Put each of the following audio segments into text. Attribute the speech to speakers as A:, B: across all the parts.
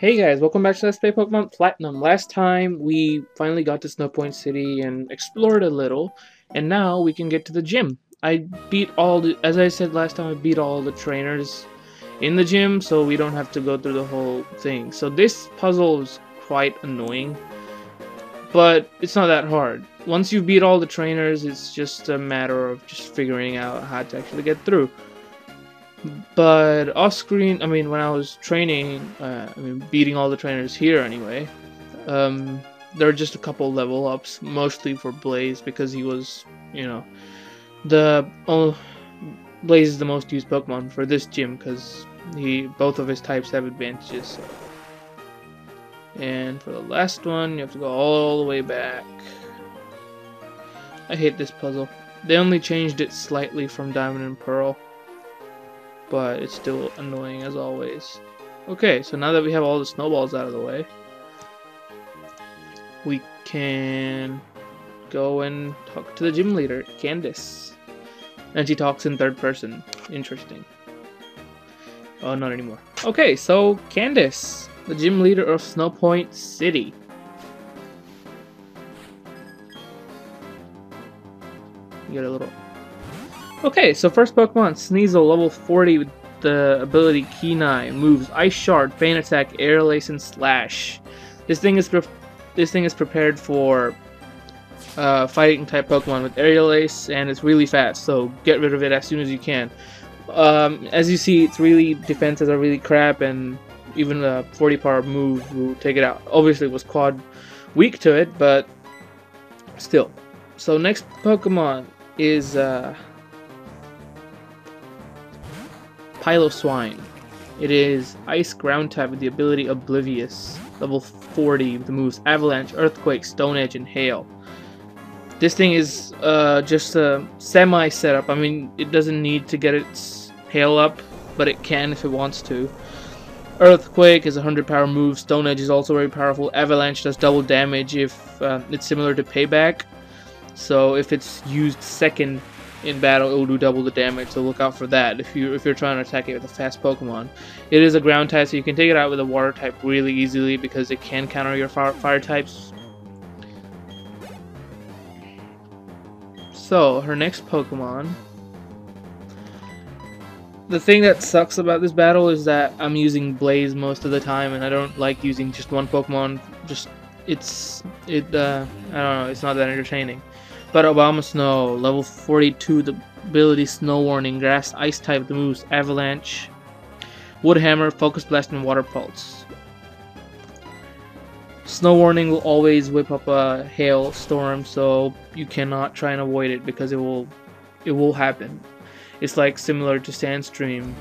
A: Hey guys, welcome back to Let's Play Pokemon Platinum. Last time we finally got to Snowpoint City and explored a little, and now we can get to the gym. As I said last time, I beat all the trainers in the gym, so we don't have to go through the whole thing. So this puzzle is quite annoying, but it's not that hard. Once you beat all the trainers, it's just a matter of just figuring out how to actually get through. But off screen, when I was training, beating all the trainers here anyway, there are just a couple level ups, mostly for Blaze because he was, Blaze is the most used Pokemon for this gym because both of his types have advantages. So. And for the last one, you have to go all the way back. I hate this puzzle. They only changed it slightly from Diamond and Pearl, but it's still annoying as always. Okay, so now that we have all the snowballs out of the way, we can go and talk to the gym leader, Candice. And she talks in third person. Interesting. Oh, not anymore. Okay, so Candice, the gym leader of Snowpoint City. You get a little... Okay, so first Pokemon, Sneasel, level 40 with the ability Kenai, moves Ice Shard, Feint Attack, Air Lace, and Slash. This thing is prepared for fighting type Pokemon with Aerial Ace, and it's really fast, so get rid of it as soon as you can. As you see, its defenses are really crap, and even a 40 power move will take it out. Obviously, it was quad weak to it, but still. So next Pokemon is Piloswine. It is Ice Ground type with the ability Oblivious, level 40 with the moves Avalanche, Earthquake, Stone Edge, and Hail. This thing is just a semi setup. It doesn't need to get its Hail up, but it can if it wants to. Earthquake is a 100 power move. Stone Edge is also very powerful. Avalanche does double damage if it's similar to Payback. So if it's used second in battle, it will do double the damage, so look out for that if you're trying to attack it with a fast Pokemon. It is a ground type, so you can take it out with a water type really easily because it can counter your fire types. So her next Pokemon, the thing that sucks about this battle is that I'm using Blaze most of the time, and I don't like using just one Pokemon. I don't know, it's not that entertaining. But Obama Snow, level 42, the ability Snow Warning, Grass Ice type, the moves Avalanche, Wood Hammer, Focus Blast, and Water Pulse. Snow Warning will always whip up a Hail Storm, so you cannot try and avoid it because it will happen. It's like similar to Sandstream.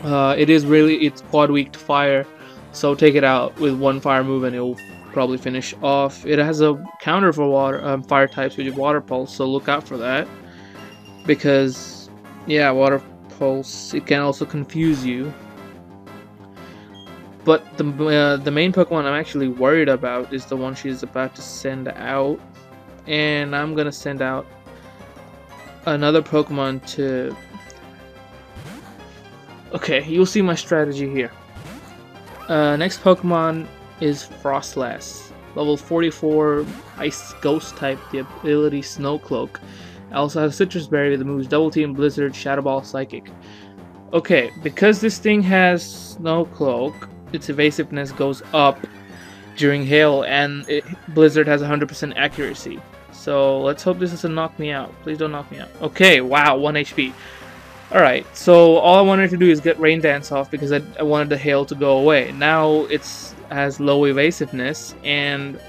A: It's quad weak to fire, so take it out with one fire move and it will probably finish off. It has a counter for fire types, which is Water Pulse, so look out for that, because Water Pulse, it can also confuse you. But the main Pokemon I'm actually worried about is the one she's about to send out, and I'm gonna send out another Pokemon to... Okay, you'll see my strategy here. Next Pokemon is Frostlass, level 44, Ice Ghost type, the ability Snow Cloak. It also has Citrus Berry with the moves Double Team, Blizzard, Shadow Ball, Psychic. Okay, because this thing has Snow Cloak, its evasiveness goes up during Hail, and Blizzard has 100% accuracy. So let's hope this doesn't knock me out. Please don't knock me out. Okay, wow, 1 HP. Alright, so all I wanted to do is get Rain Dance off because I wanted the Hail to go away. Now it has low evasiveness, and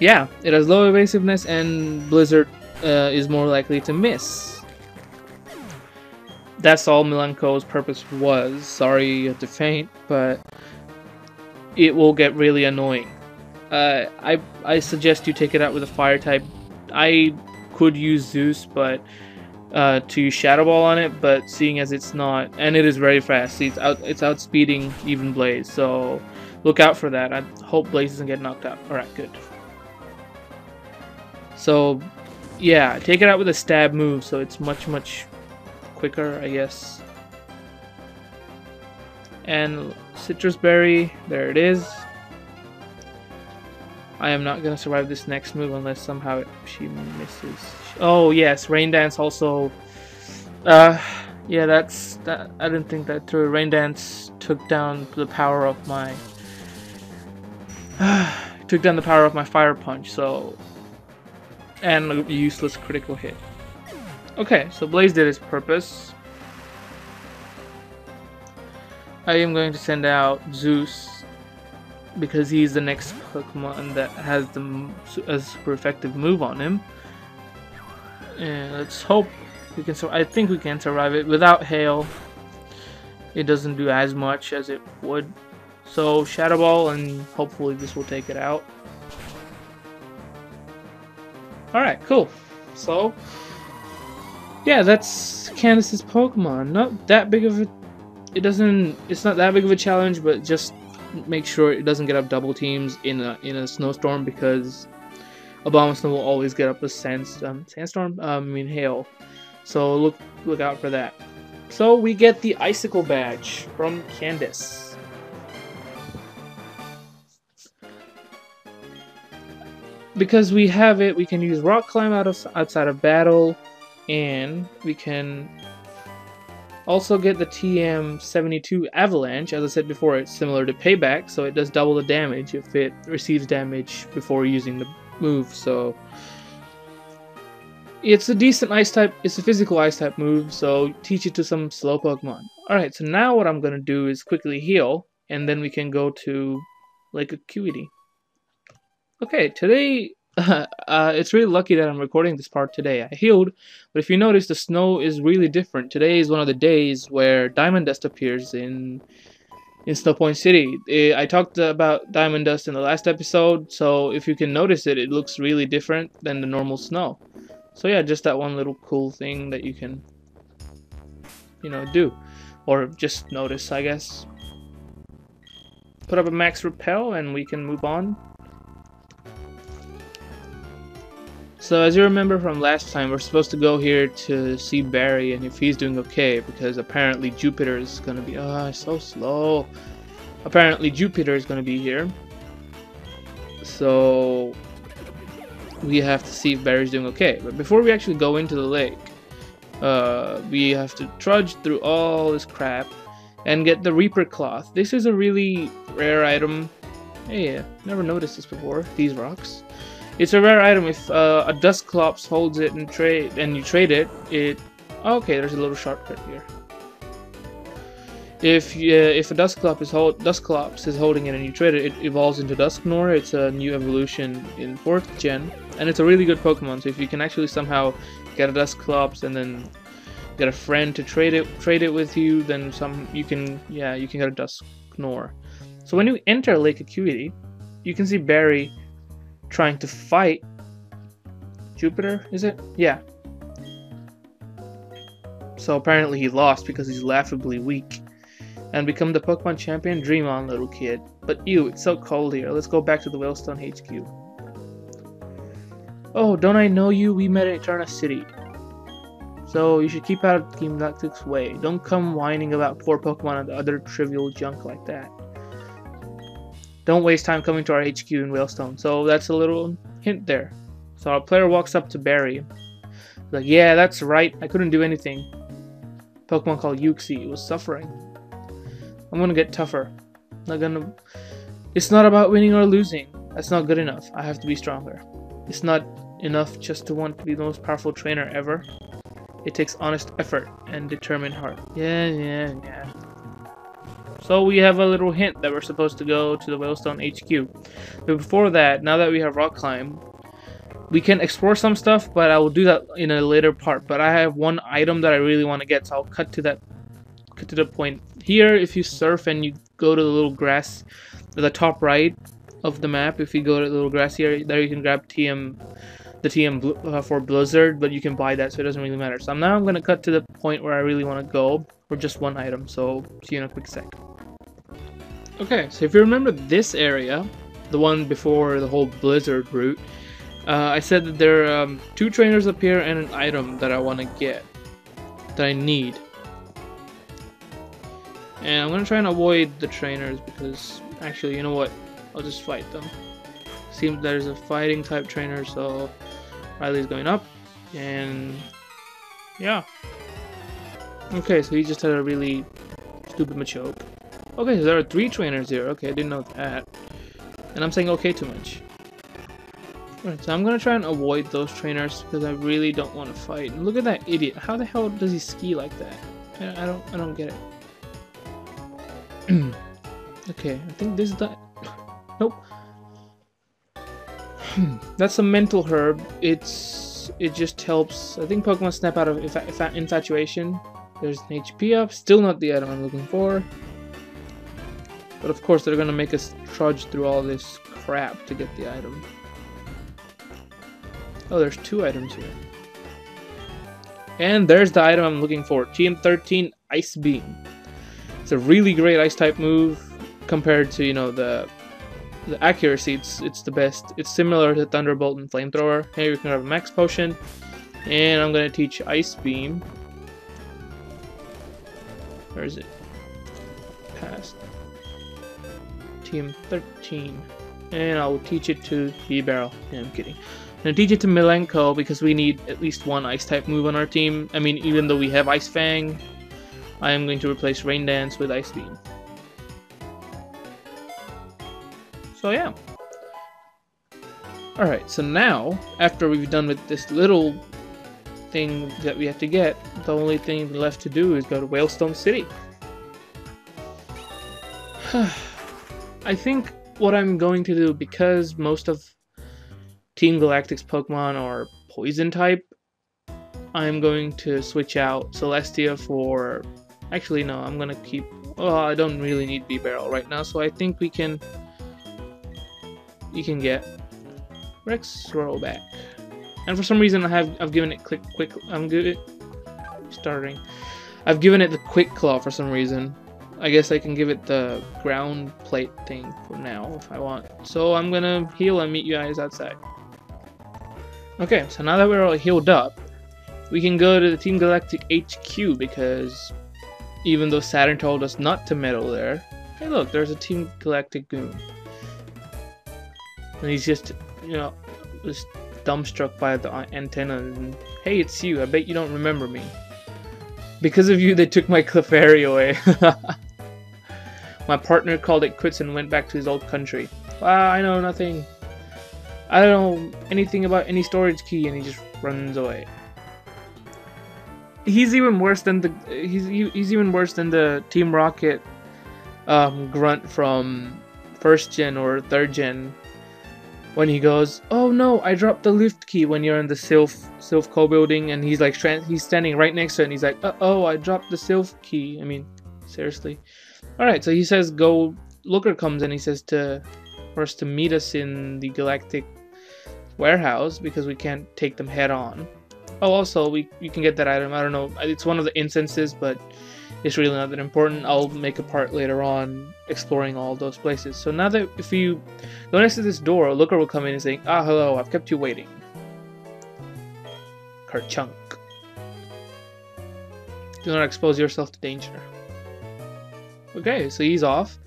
A: it has low evasiveness, and Blizzard is more likely to miss. That's all Milenko's purpose was. Sorry you had to faint, but it will get really annoying. I suggest you take it out with a fire type. I could use Zeus, but to use Shadow Ball on it, but seeing as it's not, and it is very fast, see, it's outspeeding even Blaze, so look out for that. I hope Blaze doesn't get knocked out. Alright, good. So take it out with a stab move, so it's much quicker, I guess. And citrus berry, there it is. I am not gonna survive this next move unless somehow she misses. Oh yes, rain dance also. Yeah, that's that. I didn't think that through. Rain dance took down the power of my. Took down the power of my fire punch. So, and a useless critical hit. Okay, so Blaze did its purpose. I am going to send out Zeus because he's the next Pokemon that has a super effective move on him. And let's hope we can. I think we can survive it without Hail. It doesn't do as much as it would. So Shadow Ball, and hopefully this will take it out. All right, cool. So yeah, that's Candice's Pokemon. Not that big of a. It's not that big of a challenge, but just make sure it doesn't get up double teams in a snowstorm, because Abomasnow will always get up a sandstorm. Hail. So look out for that. So we get the Icicle badge from Candice. Because we have it, we can use Rock Climb outside of battle, and we can also get the TM72 Avalanche. As I said before, it's similar to Payback, so it does double the damage if it receives damage before using the move. So it's a decent ice type. It's a physical ice type move, so teach it to some slow Pokemon. Alright, so now what I'm gonna do is quickly heal, and then we can go to Lake Acuity. Okay, today it's really lucky that I'm recording this part today. I healed, but if you notice, the snow is really different. Today is one of the days where Diamond Dust appears in Snowpoint City. I talked about Diamond Dust in the last episode, so if you can notice it, it looks really different than the normal snow. So yeah, just that one little cool thing that you can, do. Or just notice, I guess. Put up a max repel and we can move on. So as you remember from last time, we're supposed to go here to see Barry and if he's doing okay, because apparently Jupiter is going to be... so slow. Apparently Jupiter is going to be here. So we have to see if Barry's doing okay. But before we actually go into the lake, we have to trudge through all this crap and get the Reaper Cloth. This is a really rare item. Hey, never noticed this before, these rocks. It's a rare item. If a Dusclops holds it and you trade it, okay, there's a little shortcut here. If a Dusclops is holding it and you trade it, it evolves into Dusknoir. It's a new evolution in 4th gen, and it's a really good Pokemon. So if you can actually somehow get a Dusclops and then get a friend to trade it with you, then you can get a Dusknoir. So when you enter Lake Acuity, you can see Barry trying to fight Jupiter, is it? Yeah. So apparently he lost because he's laughably weak. And become the Pokemon champion? Dream on, little kid. But ew, it's so cold here. Let's go back to the Veilstone HQ. Oh, don't I know you? We met at Eterna City. So you should keep out of Team Galactic's way. Don't come whining about poor Pokemon and other trivial junk like that. Don't waste time coming to our HQ in Veilstone. So that's a little hint there. So our player walks up to Barry. Like, yeah, that's right. I couldn't do anything. Pokemon called Uxie was suffering. I'm gonna get tougher. It's not about winning or losing. That's not good enough. I have to be stronger. It's not enough just to want to be the most powerful trainer ever. It takes honest effort and determined heart. Yeah. So we have a little hint that we're supposed to go to the Veilstone HQ. But before that, now that we have Rock Climb, we can explore some stuff, but I will do that in a later part. But I have one item that I really want to get, so I'll cut to the point. Here, if you surf and you go to the little grass at the top right of the map, if you go to the little grassy area, there you can grab the TM for Blizzard, but you can buy that, so it doesn't really matter. So now I'm going to cut to the point where I really want to go for just one item, so see you in a quick sec. Okay, so if you remember this area, the one before the whole Blizzard route, I said that there are 2 trainers up here and an item that I want to get, that I need. And I'm gonna try and avoid the trainers because actually, you know what? I'll just fight them. Seems there's a fighting type trainer, so Riley's going up, and yeah. Okay, so he just had a really stupid Machoke. Okay, so there are 3 trainers here. Okay, I didn't know that. And I'm saying okay too much. Alright, so I'm gonna try and avoid those trainers because I really don't want to fight. And look at that idiot. How the hell does he ski like that? I don't get it. Okay, I think this is the... Nope. That's a mental herb. It just helps. I think Pokemon snap out of infatuation. There's an HP up. Still not the item I'm looking for. But of course they're gonna make us trudge through all this crap to get the item. Oh, there's 2 items here. And there's the item I'm looking for. TM13 Ice Beam. It's a really great ice type move compared to, you know, the accuracy. It's the best. It's similar to Thunderbolt and Flamethrower. Here we can have a Max Potion. And I'm gonna teach Ice Beam. Where is it? Past. TM13. And I'll teach it to V-Barrel. Yeah, I'm kidding. I'm gonna teach it to Milenko because we need at least 1 ice type move on our team. I mean, even though we have Ice Fang, I am going to replace Rain Dance with Ice Beam. So yeah. Alright, so now, after we've done with this little thing that we have to get, the only thing left to do is go to Veilstone City. I think what I'm going to do, because most of Team Galactic's Pokemon are Poison type, I'm going to switch out Celestia for... Actually, no, I'm gonna keep... Oh, I don't really need V-Barrel right now, so I think we can... You can get Rex Throwback. And for some reason I've given it I've given it the Quick Claw for some reason. I guess I can give it the ground plate thing for now if I want. So I'm gonna heal and meet you guys outside. Okay, so now that we're all healed up, we can go to the Team Galactic HQ because even though Saturn told us not to meddle there, hey look, there's a Team Galactic goon. And he's just, you know, just dumbstruck by the antenna and, hey, it's you, I bet you don't remember me. Because of you, they took my Clefairy away. My partner called it quits and went back to his old country. Wow, I know nothing. I don't know anything about any storage key, and he just runs away. He's even worse than the he's even worse than the Team Rocket grunt from 1st gen or 3rd gen. When he goes, oh no, I dropped the lift key when you're in the Sylph building, and he's like, he's standing right next to it, and he's like, oh, I dropped the Sylph key. I mean, seriously. Alright, so he says go, Looker comes and he says for us to meet us in the Galactic warehouse because we can't take them head on. Oh, also, you can get that item, I don't know, it's one of the instances, but it's really not that important. I'll make a part later on exploring all those places. So now that if you go next to this door, a Looker will come in and say, ah, hello, I've kept you waiting. Kerchunk. Do not expose yourself to danger. Okay, so he's off.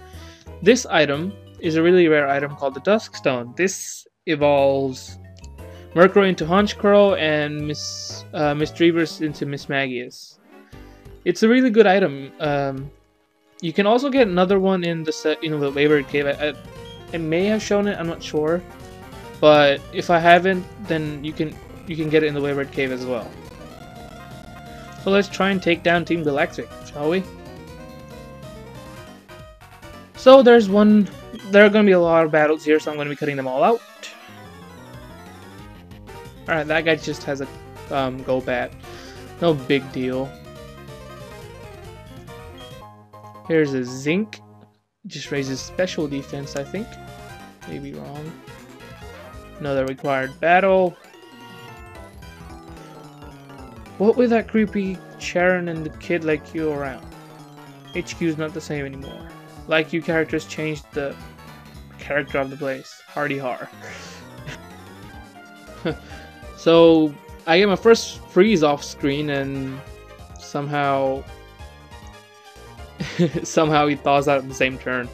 A: This item is a really rare item called the Dusk Stone. This evolves Murkrow into Honchkrow and Miss Dreevers into Miss Magius. It's a really good item. You can also get another one in the set, you know, the Wayward Cave. I may have shown it, I'm not sure, but if I haven't, then you can get it in the Wayward Cave as well. So let's try and take down Team Galactic, shall we? So there are going to be a lot of battles here, so I'm going to be cutting them all out. Alright, that guy just has a Golbat. No big deal. Here's a Zinc. Just raises special defense, I think. Maybe wrong. Another required battle. What with that creepy Sharon and the kid like you around? HQ is not the same anymore. Like you characters changed the character of the place. Hardy har. So I get my first freeze off screen and somehow Somehow he thaws out in the same turn.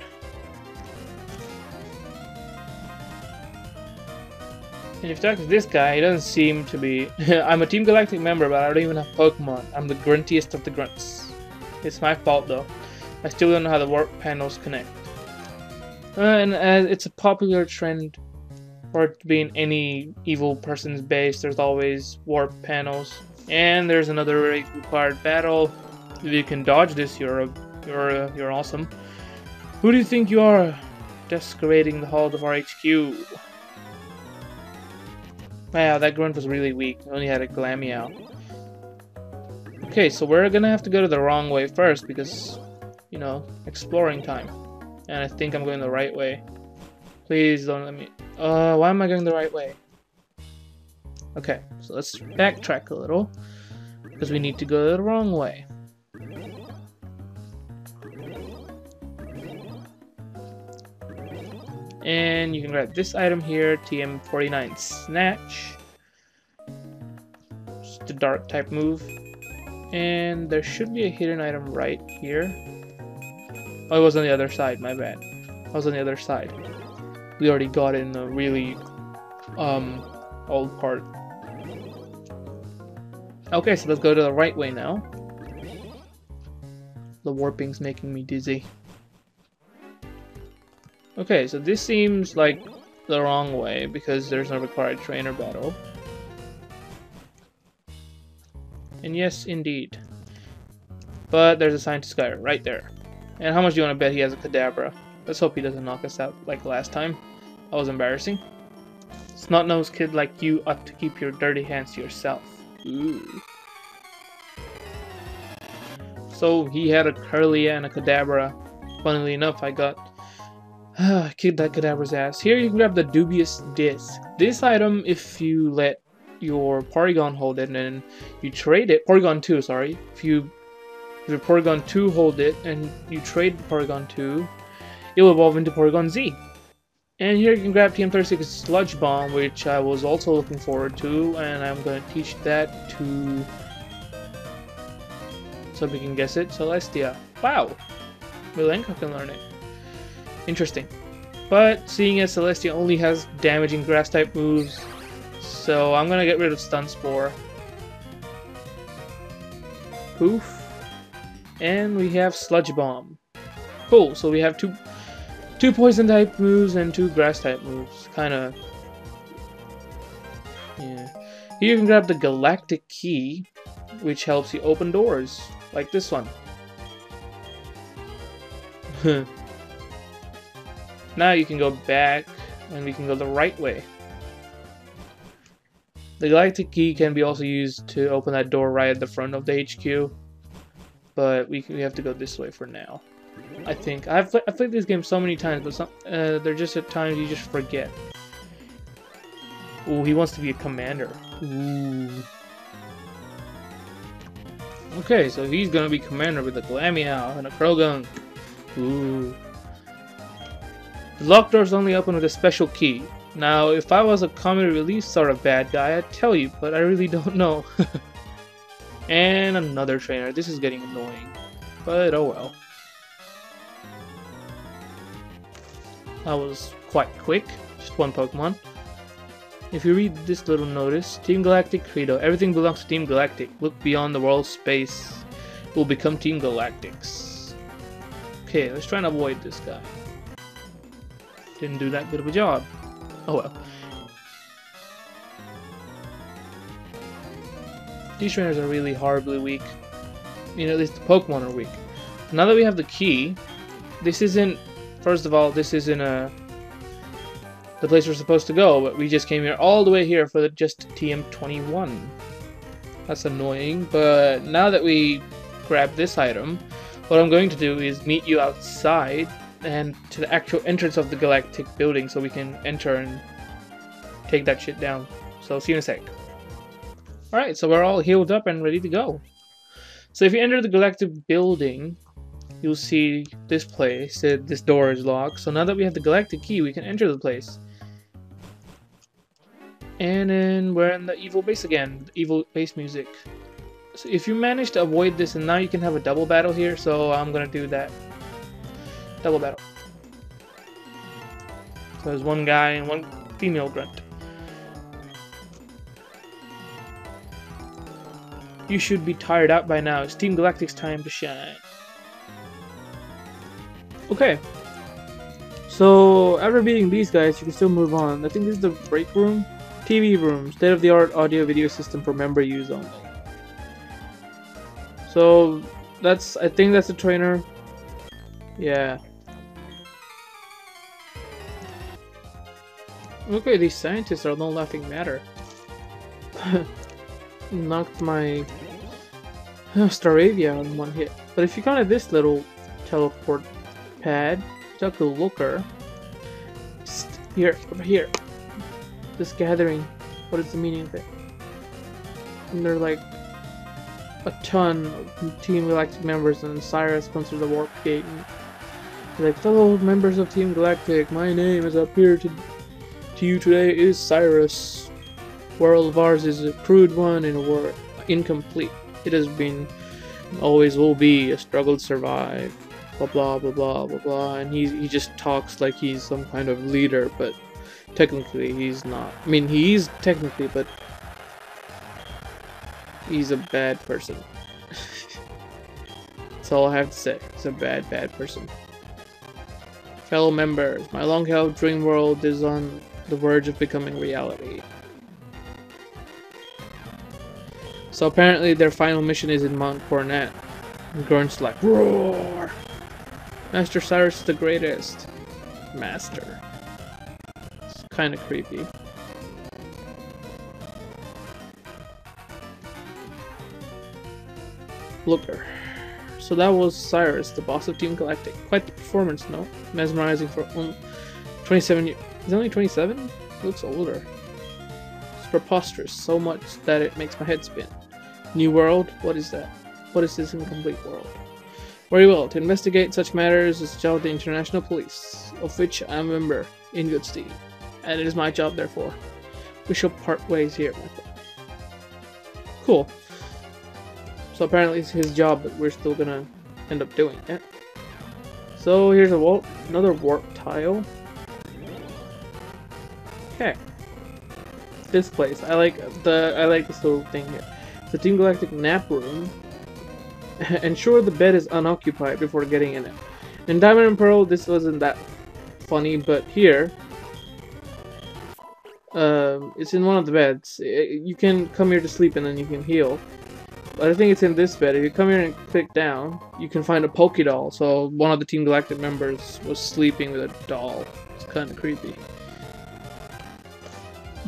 A: And if you talk to this guy, he doesn't seem to be... I'm a Team Galactic member, but I don't even have Pokemon. I'm the gruntiest of the grunts. It's my fault though. I still don't know how the warp panels connect. And as it's a popular trend for it to be in any evil person's base, there's always warp panels. And there's another required battle. If you can dodge this, you're awesome. Who do you think you are, desecrating the halls of our HQ? Wow, that grunt was really weak. It only had a Glameow. Okay, so we're gonna have to go to the wrong way first because, you know, exploring time. And I think I'm going the right way. Please don't let me... why am I going the right way? Okay, so let's backtrack a little because we need to go the wrong way. And you can grab this item here, TM49 Snatch. Just a dark type move. And there should be a hidden item right here. Oh, it was on the other side, my bad. I was on the other side. We already got it in a really old part. Okay, so let's go to the right way now. The warping's making me dizzy. Okay, so this seems like the wrong way because there's no required trainer battle. And yes, indeed. But there's a scientist guy right there. And how much do you want to bet he has a Kadabra? Let's hope he doesn't knock us out like last time. That was embarrassing. Snot-nosed kid like you ought to keep your dirty hands to yourself. Ooh. So he had a Curlia and a Kadabra. Funnily enough, I got... kicked that Kadabra's ass. Here you can grab the Dubious Disc. This item, if you let your Porygon hold it and then you trade it... Porygon 2, sorry. If your Porygon 2 hold it and you trade the Porygon 2, it will evolve into Porygon Z. And here you can grab TM36 Sludge Bomb, which I was also looking forward to, and I'm going to teach that to... so we can guess it, Celestia. Wow! Milenko can learn it. Interesting. But seeing as Celestia only has damaging grass type moves, so I'm gonna get rid of Stun Spore. Poof. And we have Sludge Bomb. Cool, so we have two poison type moves and 2 grass type moves. Kinda... yeah. Here you can grab the Galactic Key, which helps you open doors, like this one. Now you can go back, and we can go the right way. The Galactic Key can be also used to open that door right at the front of the HQ, but we have to go this way for now. I think I've played this game so many times, but there are just at times you just forget. Ooh, he wants to be a commander. Ooh. Okay, so he's gonna be commander with a Glameow and a Croagunk. Ooh. The locked doors only open with a special key. Now, if I was a comedy relief sort of bad guy, I'd tell you, but I really don't know. And another trainer. This is getting annoying. But oh well. That was quite quick. Just one Pokemon. If you read this little notice, Team Galactic Credo. Everything belongs to Team Galactic. Look beyond the world's space. We'll become Team Galactics. Okay, let's try and avoid this guy. Didn't do that good of a job. Oh well. These trainers are really horribly weak. You know, at least the Pokemon are weak. Now that we have the key, this isn't... First of all, this isn't the place we're supposed to go, but we just came here all the way here for just TM21. That's annoying, but now that we grab this item, what I'm going to do is meet you outside and to the actual entrance of the Galactic Building so we can enter and take that shit down. So see you in a sec. Alright, so we're all healed up and ready to go. So if you enter the Galactic Building, you'll see this place. This door is locked. So now that we have the Galactic Key, we can enter the place. And then we're in the evil base again. The evil base music. So if you manage to avoid this, and now you can have a double battle here, so I'm gonna do that. Double battle. So there's one guy and one female grunt. You should be tired out by now. It's Team Galactic's time to shine. Okay. So after beating these guys, you can still move on. I think this is the break room. TV room. State-of-the-art audio video system for member use only. So that's, I think that's the trainer. Yeah. Okay, these scientists are no laughing matter. Knocked my Staravia on one hit. But if you counted this little teleport pad, talk to Looker. Here, over here. This gathering. What is the meaning of it? And they're like a ton of Team Galactic members, and Cyrus comes through the warp gate. And like, fellow members of Team Galactic, my name is up here to you today is Cyrus. World of ours is a crude one and a war incomplete. It has been, always will be, a struggle to survive. Blah blah blah blah blah blah. And he just talks like he's some kind of leader, but technically he's not. I mean, he is technically, but he's a bad person. That's all I have to say. He's a bad person. Fellow members, my long-held dream world is on the verge of becoming reality. So apparently their final mission is in Mount Coronet. And Grun's like, roar! Master Cyrus is the greatest. Master. It's kind of creepy. Looker. So that was Cyrus, the boss of Team Galactic. Quite the performance, no? Mesmerizing for 27 years. He's only 27? He looks older. It's preposterous, so much that it makes my head spin. New world? What is that? What is this incomplete world? Very well, to investigate such matters is the job of the International Police, of which I am a member, in good stead. And it is my job, therefore. We shall part ways here, my friend. Cool. So apparently it's his job, but we're still gonna end up doing it. So here's another warp tile. Okay. This place. I like this little thing here. It's a Team Galactic nap room. Ensure the bed is unoccupied before getting in it. In Diamond and Pearl, this wasn't that funny, but here, it's in one of the beds. You can come here to sleep and then you can heal. But I think it's in this bed. If you come here and click down, you can find a Pokédoll. So one of the Team Galactic members was sleeping with a doll. It's kind of creepy.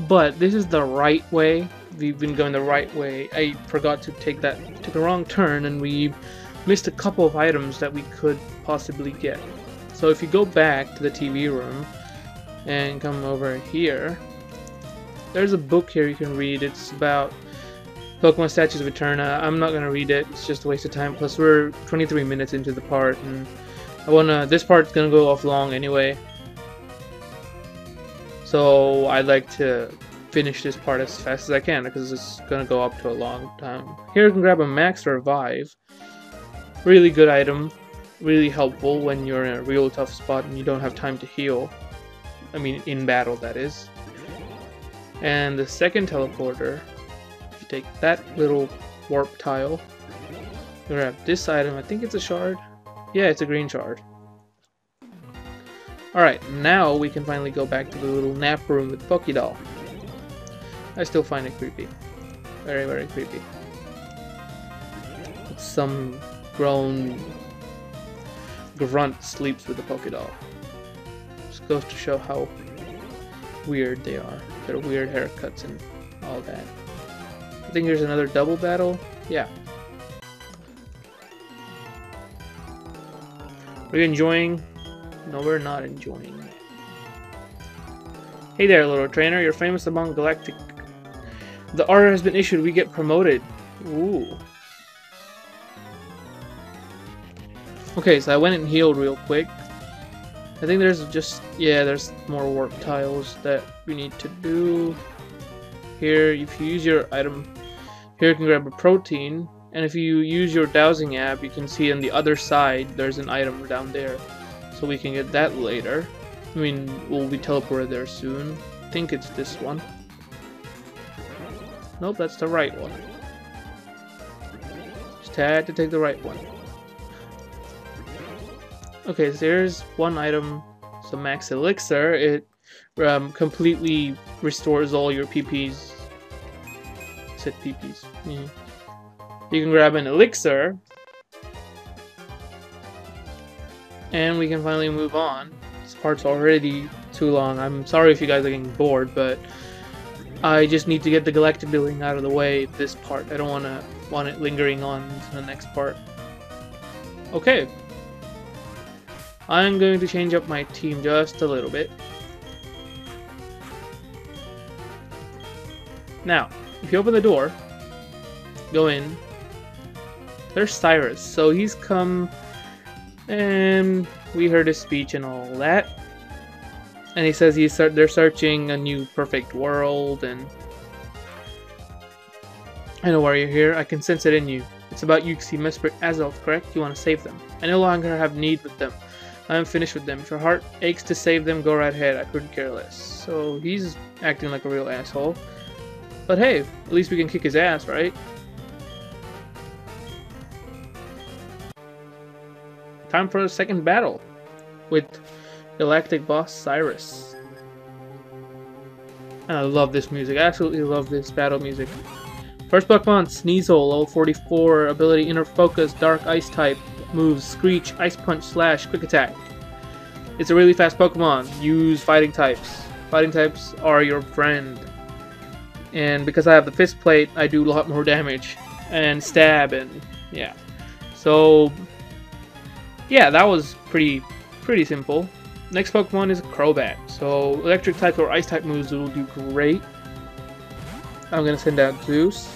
A: But this is the right way. We've been going the right way. I forgot to took a wrong turn, and we missed a couple of items that we could possibly get. So if you go back to the TV room and come over here, there's a book here you can read. It's about Pokemon Statues of Eterna. I'm not gonna read it. It's just a waste of time. Plus, we're 23 minutes into the part, and this part's gonna go off long anyway. So I'd like to finish this part as fast as I can because it's gonna go up to a long time. Here you can grab a Max Revive. Really good item. Really helpful when you're in a real tough spot and you don't have time to heal. I mean, in battle, that is. And the second teleporter, if you take that little warp tile, you grab this item. I think it's a shard. Yeah, it's a green shard. Alright, now we can finally go back to the little nap room with Pokédoll. I still find it creepy. Very, very creepy. Some grown grunt sleeps with the Pokédoll. Just goes to show how weird they are. Their weird haircuts and all that. I think there's another double battle. Yeah. Are you enjoying? No, we're not enjoying. Hey there, little trainer. You're famous among Galactic. The order has been issued. We get promoted. Ooh. Okay, so I went and healed real quick. I think there's there's more warp tiles that we need to do. Here, if you use your item, Here you can grab a protein, and if you use your dowsing app, you can see on the other side there's an item down there. So we can get that later. I mean, we'll be teleported there soon. I think it's this one. Nope, that's the right one. Just had to take the right one. Okay, so there's one item, some max elixir. It completely restores all your PPs. I said PPs. Yeah. You can grab an elixir, and we can finally move on. This part's already too long. I'm sorry if you guys are getting bored, but I just need to get the Galactic Building out of the way this part. I don't want it lingering on to the next part. Okay. I'm going to change up my team just a little bit. Now, if you open the door, go in, there's Cyrus. So he's come, and we heard his speech and all that. And he says they're searching a new perfect world, and I know why you're here. I can sense it in you. It's about Yuxi, Mesprit, Azelf, correct? You want to save them. I no longer have need with them. I am finished with them. If your heart aches to save them, go right ahead. I couldn't care less. So he's acting like a real asshole. But hey, at least we can kick his ass, right? Time for a second battle with Galactic boss Cyrus. And I love this music. I absolutely love this battle music. First Pokemon, Sneasel, level 44, ability Inner Focus, Dark Ice type, moves Screech, Ice Punch, Slash, Quick Attack. It's a really fast Pokemon. Use fighting types. Fighting types are your friend. And because I have the Fist Plate, I do a lot more damage. And stab, and yeah. So, yeah, that was pretty simple. Next Pokemon is Crobat. So, electric type or ice type moves will do great. I'm gonna send out Zeus.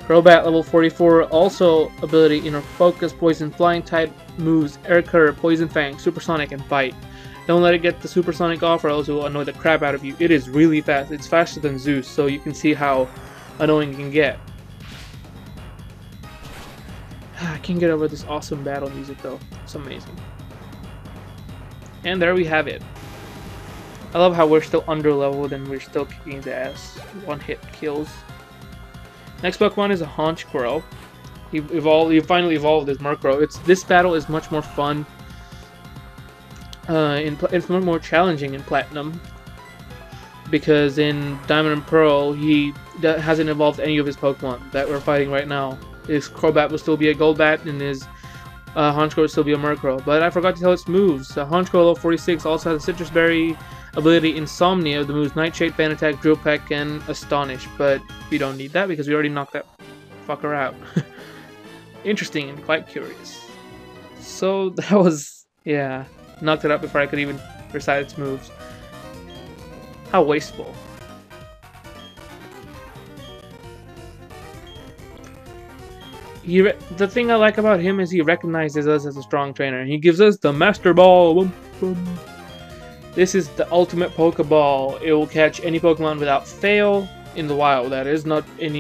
A: Crobat level 44, also ability Inner Focus, Poison Flying type, moves Air Cutter, Poison Fang, Supersonic, and Bite. Don't let it get the Supersonic off or else it will annoy the crap out of you. It is really fast. It's faster than Zeus, so you can see how annoying it can get. I can't get over this awesome battle music though. It's amazing. And there we have it. I love how we're still under-leveled and we're still kicking his ass. One-hit kills. Next Pokemon is a Honchkrow. He finally evolved as Murkrow. This battle is much more fun. It's much more challenging in Platinum. Because in Diamond and Pearl, he hasn't evolved any of his Pokemon that we're fighting right now. His Crobat will still be a Golbat, and his Honchkrow will still be a Murkrow. But I forgot to tell its moves. Honchkrow level 46 also has a Citrus Berry ability Insomnia, the moves Nightshade, Fan Attack, Drill Peck, and Astonish. But we don't need that because we already knocked that fucker out. Interesting and quite curious. So that was, yeah, knocked it out before I could even recite its moves. How wasteful. The thing I like about him is he recognizes us as a strong trainer. He gives us the Master Ball. This is the ultimate Pokeball. It will catch any Pokemon without fail in the wild. That is not a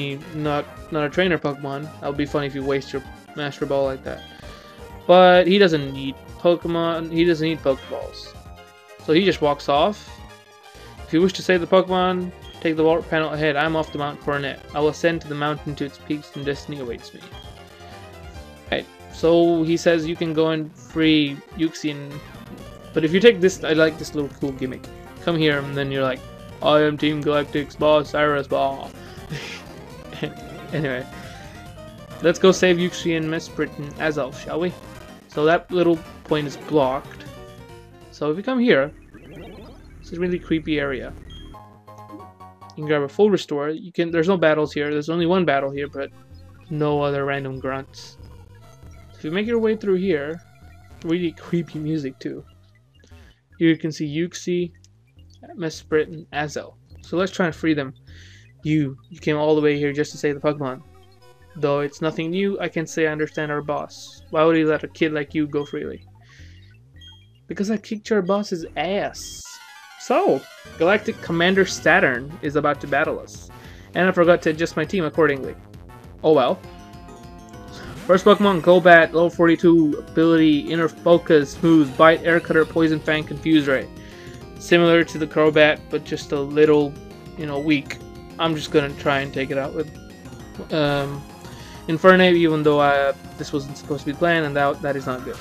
A: trainer Pokemon. That would be funny if you waste your Master Ball like that. But he doesn't need Pokemon. He doesn't need Pokeballs. So he just walks off. If you wish to save the Pokemon, take the water panel ahead. I'm off to Mount Coronet. I will ascend to the mountain to its peaks and destiny awaits me. Right. So he says you can go and free Yuxi. But if you take this, I like this little cool gimmick. Come here, and then you're like, I am Team Galactic's boss, Cyrus Ball. Anyway, let's go save Yuxi and Mesprit and Azelf, shall we? So that little point is blocked. So if you come here, it's a really creepy area. You can grab a full restore. There's no battles here. There's only one battle here, but no other random grunts. So if you make your way through here, really creepy music too. Here you can see Yuxi, Mesprit, and Azel. So let's try and free them. You came all the way here just to save the Pokemon. Though it's nothing new, I can't say I understand our boss. Why would he let a kid like you go freely? Because I kicked your boss's ass. So, Galactic Commander Saturn is about to battle us. And I forgot to adjust my team accordingly. Oh well. First Pokemon, Golbat, level 42, ability, Inner Focus, Moves, Bite, Air Cutter, Poison Fang, Confuse Ray. Similar to the Crobat, but just a little, weak. I'm just gonna try and take it out with Infernape, even though this wasn't supposed to be planned, and that is not good.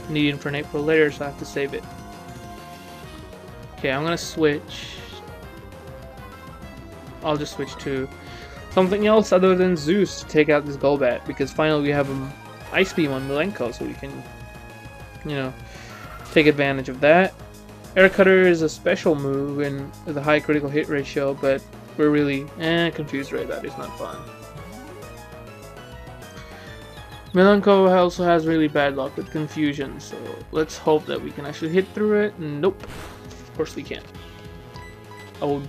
A: Need Infernape for later, so I have to save it. Okay, I'm gonna switch. I'll just switch to something else other than Zeus to take out this Golbat, because finally we have an Ice Beam on Milenko, so we can, take advantage of that. Air Cutter is a special move and with a high critical hit ratio, but we're really Confused Ray. That is not fun. Milenko also has really bad luck with confusion, so let's hope that we can actually hit through it. Nope, of course we can't. Oh,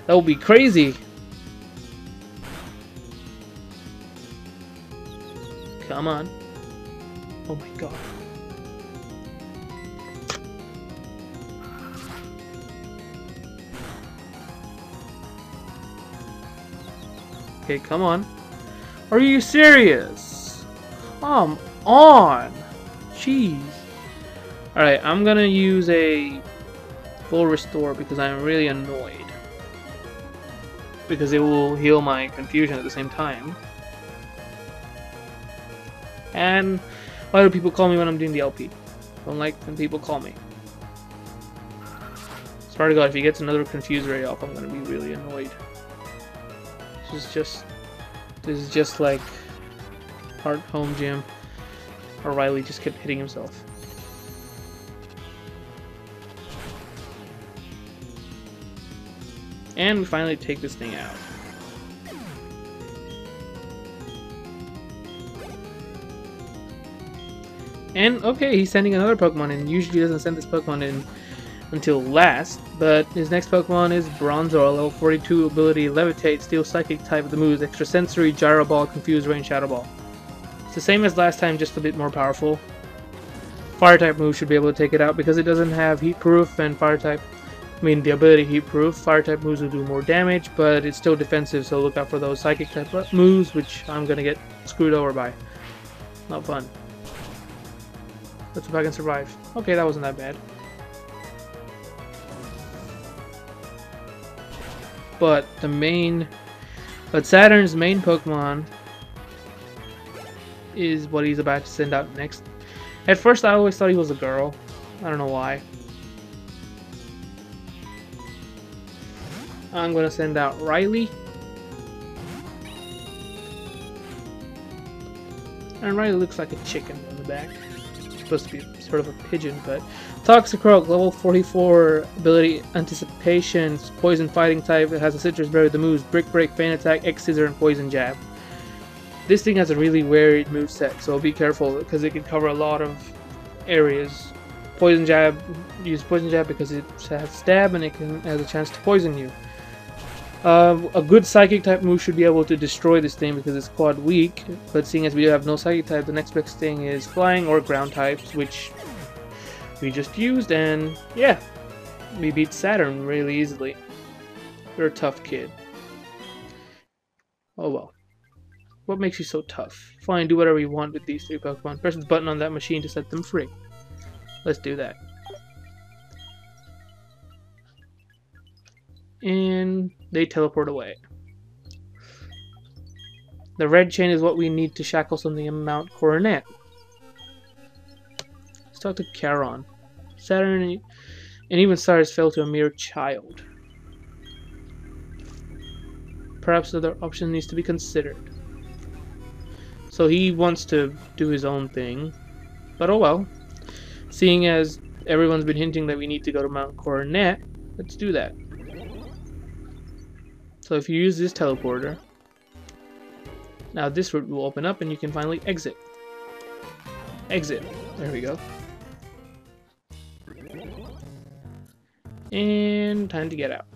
A: that would be crazy. Come on. Oh my god. Okay, come on. Are you serious? Come on. Jeez. Alright, I'm gonna use a full restore because I'm really annoyed. Because it will heal my confusion at the same time. And why do people call me when I'm doing the LP? Don't like when people call me. Swear to God, if he gets another Confuse Ray off, I'm gonna be really annoyed. This is just like Heart Home Gym. O'Reilly just kept hitting himself. And we finally take this thing out. And okay, he's sending another Pokemon in. Usually doesn't send this Pokemon in until last, but his next Pokemon is Bronzor, level 42, ability Levitate, Steel Psychic type of the moves, Extrasensory, Gyro Ball, Confuse Ray, and Shadow Ball. It's the same as last time, just a bit more powerful. Fire type moves should be able to take it out because it doesn't have Heat Proof and the ability Heat Proof. Fire type moves will do more damage, but it's still defensive, so look out for those Psychic type moves, which I'm gonna get screwed over by. Not fun. Let's hope I can survive. Okay, that wasn't that bad. But Saturn's main Pokemon is what he's about to send out next. At first I always thought he was a girl. I don't know why. I'm gonna send out Riley. And Riley looks like a chicken on the back. Supposed to be sort of a pigeon, but Toxicroak, level 44, ability Anticipation, Poison Fighting type. It has a Citrus Berry with the moves Brick Break, Feint Attack, X Scissor, and Poison Jab. This thing has a really varied moveset, so be careful because it can cover a lot of areas. Poison Jab, use Poison Jab because it has Stab and it has a chance to poison you. A good Psychic type move should be able to destroy this thing because it's quad weak, but seeing as we have no Psychic type, the next best thing is Flying or Ground types, which we just used, and yeah, we beat Saturn really easily. You're a tough kid. Oh well. What makes you so tough? Fine, do whatever you want with these three Pokemon. Press the button on that machine to set them free. Let's do that. And they teleport away. The red chain is what we need to shackle something in Mount Coronet. Let's talk to Charon. Saturn and even Cyrus fell to a mere child. Perhaps another option needs to be considered. So he wants to do his own thing. But oh well. Seeing as everyone's been hinting that we need to go to Mount Coronet, let's do that. So if you use this teleporter, now this route will open up and you can finally exit. Exit. There we go. And time to get out.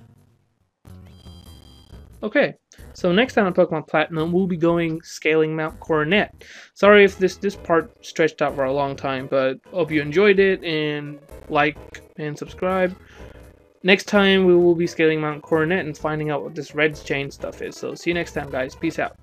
A: Okay, so next time on Pokemon Platinum, we'll be scaling Mount Coronet. Sorry if this part stretched out for a long time, but hope you enjoyed it, and like and subscribe. next time we will be scaling Mount Coronet and finding out what this red chain stuff is. So see you next time, guys. Peace out.